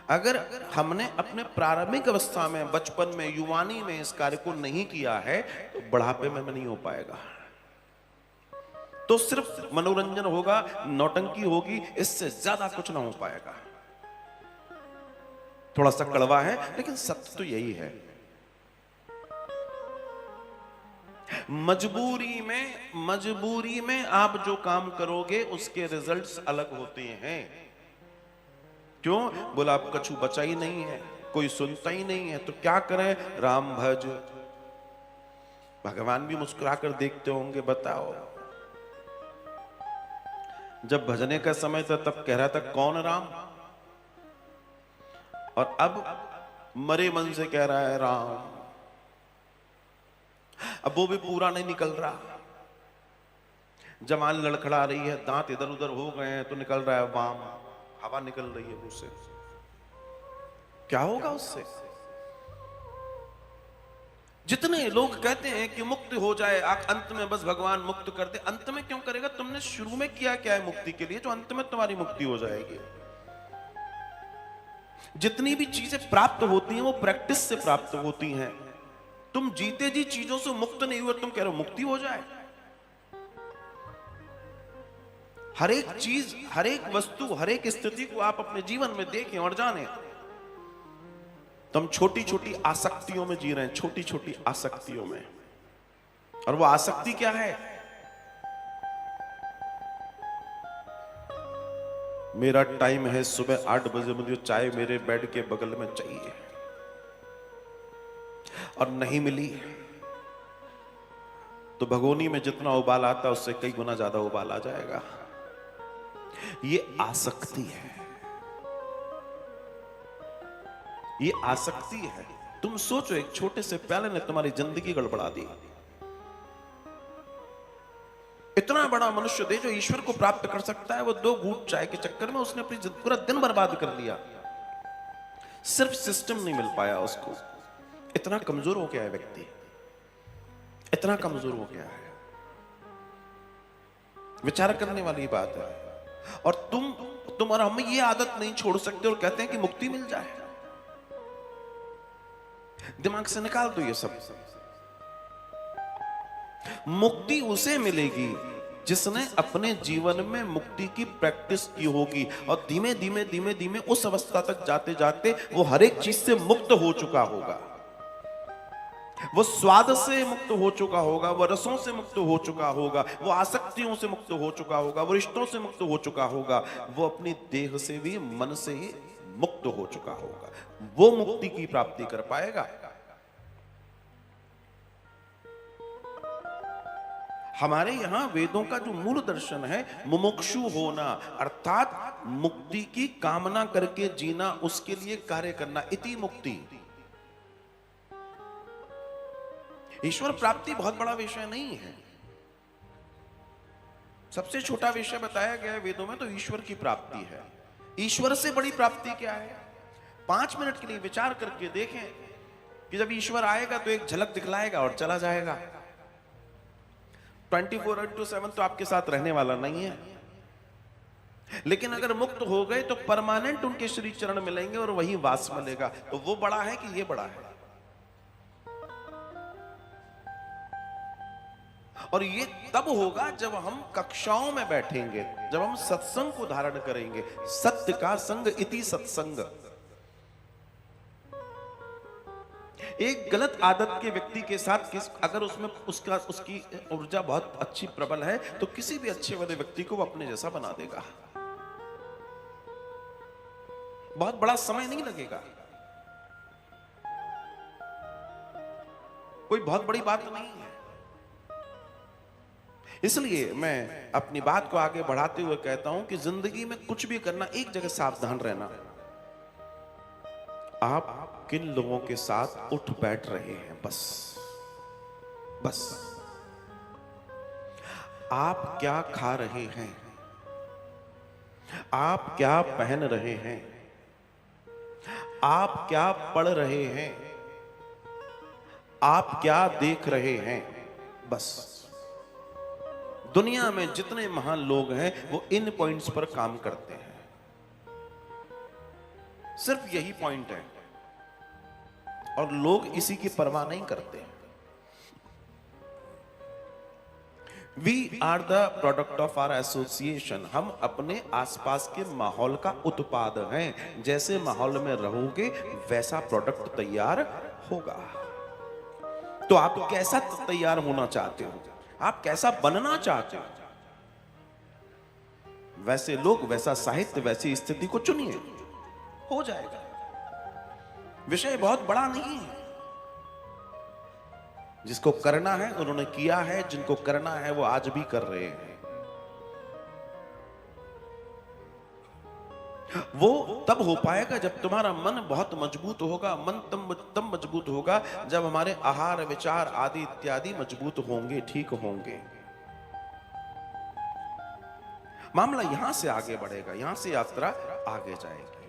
अगर हमने अपने प्रारंभिक अवस्था में, बचपन में, युवानी में इस कार्य को नहीं किया है तो बुढ़ापे में नहीं हो पाएगा। तो सिर्फ मनोरंजन होगा, नौटंकी होगी, इससे ज्यादा कुछ ना हो पाएगा। थोड़ा सा कड़वा है लेकिन सत्य तो यही है। मजबूरी में आप जो काम करोगे उसके रिजल्ट्स अलग होते हैं। क्यों? बोला आप कछु बचा ही नहीं है, कोई सुनता ही नहीं है, तो क्या करें? राम भज। भगवान भी मुस्कुराकर देखते होंगे। बताओ, जब भजने का समय था तब कह रहा था कौन राम, और अब मरे मन से कह रहा है राम। अब वो भी पूरा नहीं निकल रहा। जमाल लड़खड़ा रही है, दांत इधर उधर हो गए हैं, तो निकल रहा है वाम, हवा निकल रही है मुंह से। क्या होगा उससे? जितने लोग कहते हैं कि मुक्त हो जाए, अंत में बस भगवान मुक्त कर दे, अंत में क्यों करेगा? तुमने शुरू में किया क्या है मुक्ति के लिए, जो अंत में तुम्हारी मुक्ति हो जाएगी? जितनी भी चीजें प्राप्त होती हैं वो प्रैक्टिस से प्राप्त होती हैं। तुम जीते जी चीजों से मुक्त नहीं हुए, तुम कह रहे हो मुक्ति हो जाए। हर एक चीज, हर एक वस्तु, हर एक स्थिति को आप अपने जीवन में देखें और जानें। तो हम छोटी छोटी आसक्तियों में जी रहे हैं, छोटी छोटी आसक्तियों में। और वो आसक्ति क्या है? मेरा टाइम है सुबह 8 बजे, मुझे चाय मेरे बेड के बगल में चाहिए, और नहीं मिली तो भगोनी में जितना उबाल आता उससे कई गुना ज्यादा उबाल आ जाएगा। ये आसक्ति है, ये आसक्ति है। तुम सोचो, एक छोटे से प्याले ने तुम्हारी जिंदगी गड़बड़ा दी। इतना बड़ा मनुष्य दे जो ईश्वर को प्राप्त कर सकता है, वो 2 घूंट चाय के चक्कर में उसने अपनी पूरा दिन बर्बाद कर लिया। सिर्फ सिस्टम नहीं मिल पाया उसको। इतना कमजोर हो गया है व्यक्ति, इतना कमजोर हो गया है। विचार करने वाली बात है। और तुम और हम ये आदत नहीं छोड़ सकते और कहते हैं कि मुक्ति मिल जाए। दिमाग से निकाल दो ये सब। मुक्ति उसे मिलेगी जिसने अपने जीवन में मुक्ति की प्रैक्टिस की होगी, और धीमे धीमे धीमे धीमे उस अवस्था तक जाते जाते वो हर एक चीज से मुक्त हो चुका होगा। वो स्वाद से मुक्त हो चुका होगा, वो रसों से मुक्त हो चुका होगा, वो आसक्तियों से मुक्त हो चुका होगा, वो रिश्तों से मुक्त हो चुका होगा, वो अपनी देह से भी, मन से ही मुक्त हो चुका होगा। वो मुक्ति की प्राप्ति कर पाएगा। हमारे यहां वेदों का जो मूल दर्शन है, मुमुक्षु होना, अर्थात मुक्ति की कामना करके जीना, उसके लिए कार्य करना, इति मुक्ति। ईश्वर प्राप्ति बहुत बड़ा विषय नहीं है। सबसे छोटा विषय बताया गया है वेदों में तो ईश्वर की प्राप्ति है। ईश्वर से बड़ी प्राप्ति क्या है? 5 मिनट के लिए विचार करके देखें कि जब ईश्वर आएगा तो एक झलक दिखलाएगा और चला जाएगा। 24/7 तो आपके साथ रहने वाला नहीं है। लेकिन अगर मुक्त हो गए तो परमानेंट उनके श्री चरण मिलेंगे और वही वास मिलेगा। तो वो बड़ा है कि ये बड़ा है? और ये तब होगा जब हम कक्षाओं में बैठेंगे, जब हम सत्संग को धारण करेंगे। सत्य का संग इति सत्संग। एक गलत आदत के व्यक्ति के साथ अगर उसमें उसकी ऊर्जा बहुत अच्छी प्रबल है तो किसी भी अच्छे वाले व्यक्ति को वो अपने जैसा बना देगा। बहुत बड़ा समय नहीं लगेगा, कोई बहुत बड़ी बात नहीं है। इसलिए मैं अपनी बात को आगे बढ़ाते हुए कहता हूं कि जिंदगी में कुछ भी करना, एक जगह सावधान रहना। आप किन लोगों के साथ उठ बैठ रहे हैं, बस आप क्या खा रहे हैं, आप क्या पहन रहे हैं, आप क्या पढ़ रहे हैं, आप क्या देख रहे हैं, बस। दुनिया में जितने महान लोग हैं वो इन पॉइंट्स पर काम करते हैं। सिर्फ यही पॉइंट है, और लोग इसी की परवाह नहीं करते। We are the product of our association. हम अपने आसपास के माहौल का उत्पाद हैं। जैसे माहौल में रहोगे वैसा प्रोडक्ट तैयार होगा। तो आप कैसा तैयार होना चाहते हो, आप कैसा बनना चाहते हो, वैसे लोग, वैसा साहित्य, वैसी स्थिति को चुनिए, हो जाएगा। विषय बहुत बड़ा नहीं है। जिसको करना है उन्होंने किया है, जिनको करना है वो आज भी कर रहे हैं। वो तब हो पाएगा जब तुम्हारा मन बहुत मजबूत होगा। मन तब मजबूत होगा जब हमारे आहार, विचार आदि इत्यादि मजबूत होंगे, ठीक होंगे। मामला यहां से आगे बढ़ेगा, यहां से यात्रा आगे जाएगी।